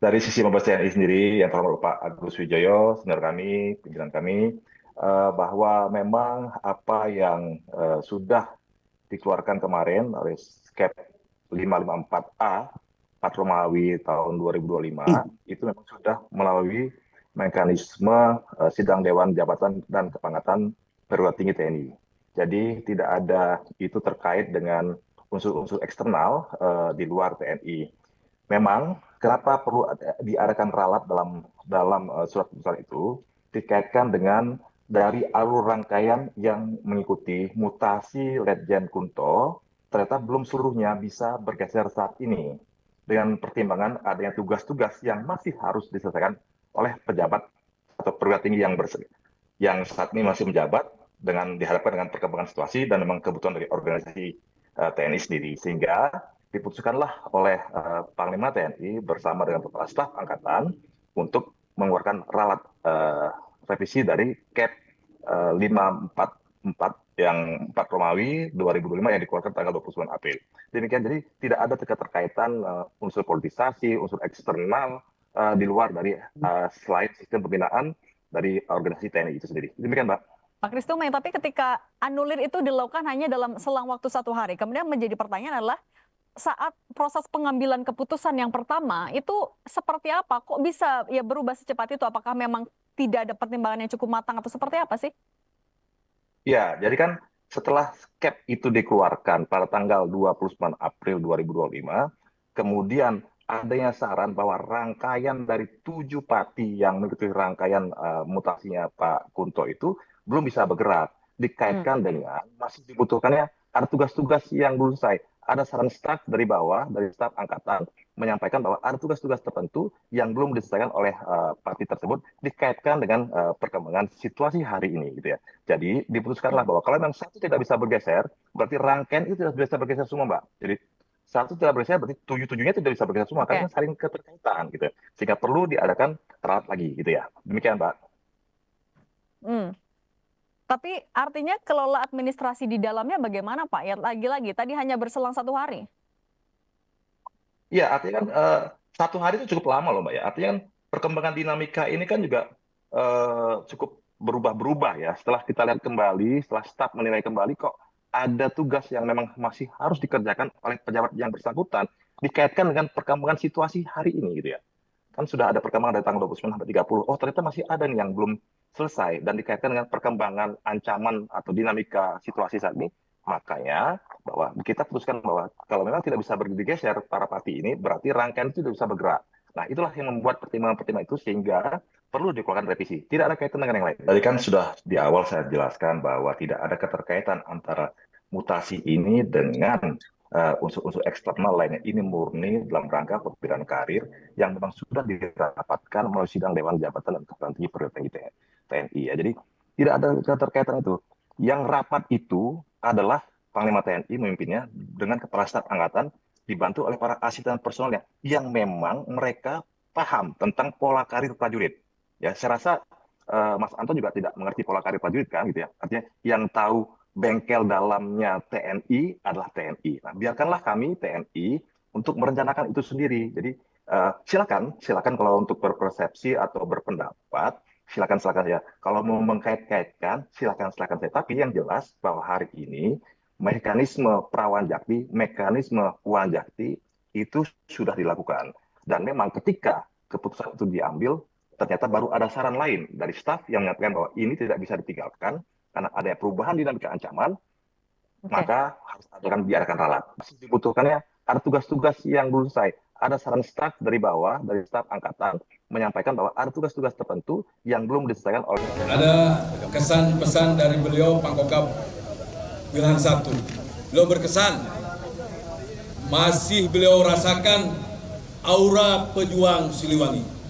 Dari sisi Mabes TNI sendiri, yang terhormat Pak Agus Wijoyo, senior kami, pimpinan kami, bahwa memang apa yang sudah dikeluarkan kemarin oleh Skep 554A 4 Romawi tahun 2025 itu memang sudah melalui mekanisme sidang Dewan Jabatan dan Kepangkatan Perwira Tinggi TNI. Jadi tidak ada itu terkait dengan unsur-unsur eksternal di luar TNI. Memang kenapa perlu diadakan ralat dalam surat keputusan itu dikaitkan dengan dari alur rangkaian yang mengikuti mutasi Letjen Kunto ternyata belum seluruhnya bisa bergeser saat ini dengan pertimbangan adanya tugas-tugas yang masih harus diselesaikan oleh pejabat atau perwira tinggi yang saat ini masih menjabat dengan diharapkan dengan perkembangan situasi dan memang kebutuhan dari organisasi TNI sendiri, sehingga diputuskanlah oleh Panglima TNI bersama dengan Kepala Staf Angkatan untuk mengeluarkan ralat revisi dari Kep 544 yang 4 Romawi 2025 yang dikeluarkan tanggal 29 April. Demikian, jadi tidak ada keterkaitan unsur politisasi, unsur eksternal di luar dari selain sistem pembinaan dari organisasi TNI itu sendiri. Demikian, Mbak. Pak Kristumeng, tapi ketika anulir itu dilakukan hanya dalam selang waktu 1 hari, kemudian menjadi pertanyaan adalah saat proses pengambilan keputusan yang pertama itu seperti apa? Kok bisa ya berubah secepat itu? Apakah memang tidak ada pertimbangan yang cukup matang atau seperti apa sih? Ya, jadi kan setelah Skep itu dikeluarkan pada tanggal 29 April 2025, kemudian adanya saran bahwa rangkaian dari 7 pati yang mengikuti rangkaian mutasinya Pak Kunto itu belum bisa bergerak. Dikaitkan dengan masih dibutuhkannya ada tugas-tugas yang belum selesai. Ada saran staf dari bawah, dari staf angkatan, menyampaikan bahwa ada tugas-tugas tertentu yang belum diselesaikan oleh parti tersebut dikaitkan dengan perkembangan situasi hari ini, gitu ya. Jadi diputuskanlah bahwa kalau memang satu tidak bisa bergeser, berarti rangkaian itu tidak bisa bergeser semua, Mbak. Jadi satu tidak bergeser, berarti tujuh-tujuhnya tidak bisa bergeser semua, karena saling keterkaitan, gitu ya. Sehingga perlu diadakan ralat lagi, gitu ya. Demikian, Mbak. Tapi artinya kelola administrasi di dalamnya bagaimana, Pak? Ya lagi-lagi tadi hanya berselang 1 hari. Iya, artinya kan 1 hari itu cukup lama loh, Mbak ya. Artinya kan perkembangan dinamika ini kan juga cukup berubah-berubah ya. Setelah kita lihat kembali, setelah staf menilai kembali, kok ada tugas yang memang masih harus dikerjakan oleh pejabat yang bersangkutan dikaitkan dengan perkembangan situasi hari ini, gitu ya. Kan sudah ada perkembangan dari tanggal 29 sampai 30. Oh, ternyata masih ada nih yang belum selesai dan dikaitkan dengan perkembangan ancaman atau dinamika situasi saat ini. Makanya bahwa kita putuskan bahwa kalau memang tidak bisa bergeser para parti ini, berarti rangkaian itu tidak bisa bergerak. Nah, itulah yang membuat pertimbangan-pertimbangan itu sehingga perlu dikeluarkan revisi. Tidak ada kaitan dengan yang lain. Tadi kan sudah di awal saya jelaskan bahwa tidak ada keterkaitan antara mutasi ini dengan unsur-unsur eksternal lainnya. Ini murni dalam rangka pembinaan karir yang memang sudah dirapatkan melalui sidang Dewan Jabatan dan Kepangkatan Tinggi Perwira Tinggi TNI. Ya. Jadi tidak ada keterkaitan itu. Yang rapat itu adalah Panglima TNI memimpinnya dengan Kepala Staf Angkatan dibantu oleh para asisten personelnya yang memang mereka paham tentang pola karir prajurit. Ya, saya rasa Mas Anton juga tidak mengerti pola karir prajurit kan, gitu ya. Artinya yang tahu bengkel dalamnya TNI adalah TNI. Nah, biarkanlah kami TNI untuk merencanakan itu sendiri. Jadi silakan kalau untuk berpersepsi atau berpendapat, silakan ya. Kalau mau mengkait-kaitkan, silakan saya. Tapi yang jelas bahwa hari ini mekanisme prawanjakti, mekanisme wanjakti itu sudah dilakukan. Dan memang ketika keputusan itu diambil, ternyata baru ada saran lain dari staf yang mengatakan bahwa ini tidak bisa ditinggalkan karena ada perubahan dinamika ancaman, maka harus diadakan ralat. Masih dibutuhkannya ada tugas-tugas yang belum selesai. Ada saran staf dari bawah, dari staf angkatan, menyampaikan bahwa ada tugas-tugas tertentu yang belum diselesaikan oleh... Ada kesan pesan dari beliau, Pangkokap Wilhan 1. Beliau berkesan, masih beliau rasakan aura pejuang Siliwangi.